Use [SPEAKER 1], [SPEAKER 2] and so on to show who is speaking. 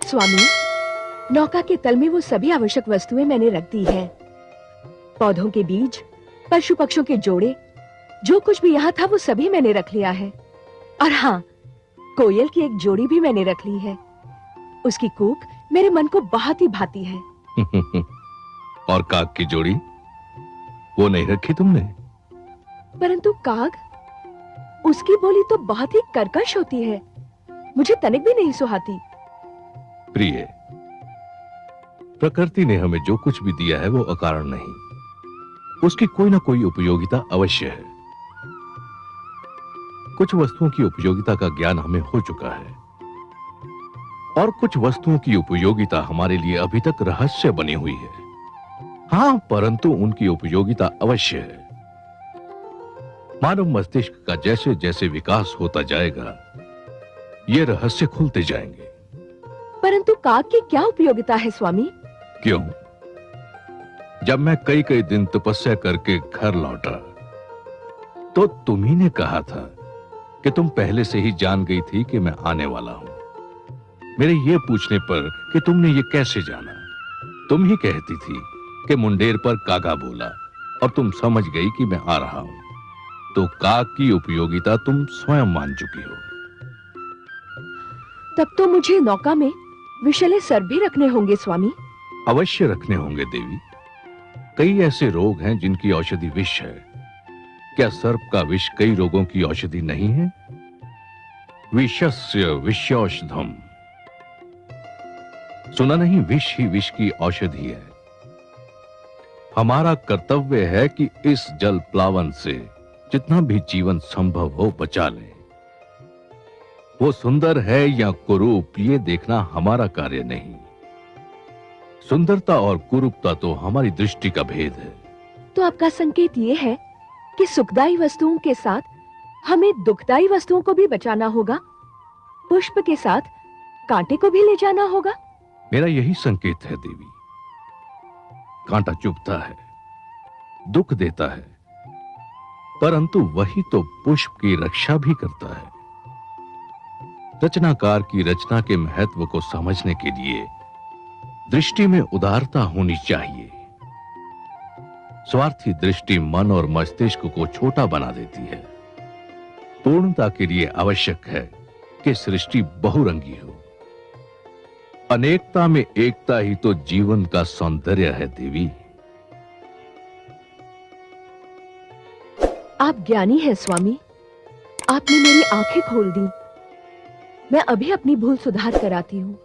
[SPEAKER 1] स्वामी, नौका के तल में वो सभी आवश्यक वस्तुएं मैंने रख दी हैं। पौधों के बीज, पशु पक्षियों के जोड़े, जो कुछ भी यहाँ था वो सभी मैंने रख लिया है। और हाँ, कोयल की एक जोड़ी भी मैंने रख ली है। उसकी कूक मेरे मन को बहुत ही भाती है।
[SPEAKER 2] और काग की जोड़ी वो नहीं रखी तुमने?
[SPEAKER 1] परंतु काग, उसकी बोली तो बहुत ही कर्कश होती है, मुझे तनिक भी नहीं सुहाती।
[SPEAKER 2] प्रिय, प्रकृति ने हमें जो कुछ भी दिया है वो अकारण नहीं, उसकी कोई ना कोई उपयोगिता अवश्य है। कुछ वस्तुओं की उपयोगिता का ज्ञान हमें हो चुका है और कुछ वस्तुओं की उपयोगिता हमारे लिए अभी तक रहस्य बनी हुई है। हां, परंतु उनकी उपयोगिता अवश्य है। मानव मस्तिष्क का जैसे जैसे विकास होता जाएगा, ये रहस्य खुलते जाएंगे।
[SPEAKER 1] परंतु काग की क्या उपयोगिता है स्वामी?
[SPEAKER 2] क्यों? जब मैं कई कई दिन तपस्या करके घर लौटा तो तुम्ही ने कहा था कि तुम पहले से ही जान गई थी कि मैं आने वाला हूं। मेरे ये पूछने पर कि तुमने ये कैसे जाना, तुम ही कहती थी कि मुंडेर पर कागा बोला और तुम समझ गई कि मैं आ रहा हूं। तो काग की उपयोगिता तुम स्वयं मान चुकी हो।
[SPEAKER 1] तब तो मुझे नौका में विषैले सर्प भी रखने होंगे स्वामी।
[SPEAKER 2] अवश्य रखने होंगे देवी। कई ऐसे रोग हैं जिनकी औषधि विष है। क्या सर्प का विष कई रोगों की औषधि नहीं है? विषस्य विषौषधम। सुना नहीं? विष ही विष की औषधि है। हमारा कर्तव्य है कि इस जल प्लावन से जितना भी जीवन संभव हो बचा लें। वो सुंदर है या कुरूप, ये देखना हमारा कार्य नहीं। सुंदरता और कुरूपता तो हमारी दृष्टि का भेद है।
[SPEAKER 1] तो आपका संकेत ये है कि सुखदायी वस्तुओं के साथ हमें दुखदायी वस्तुओं को भी बचाना होगा, पुष्प के साथ कांटे को भी ले जाना होगा।
[SPEAKER 2] मेरा यही संकेत है देवी। कांटा चुभता है, दुख देता है, परंतु वही तो पुष्प की रक्षा भी करता है। रचनाकार की रचना के महत्व को समझने के लिए दृष्टि में उदारता होनी चाहिए। स्वार्थी दृष्टि मन और मस्तिष्क को छोटा बना देती है। पूर्णता के लिए आवश्यक है कि सृष्टि बहुरंगी हो। अनेकता में एकता ही तो जीवन का सौंदर्य है देवी।
[SPEAKER 1] आप ज्ञानी हैं स्वामी, आपने मेरी आंखें खोल दी। मैं अभी अपनी भूल सुधार कर आती हूँ।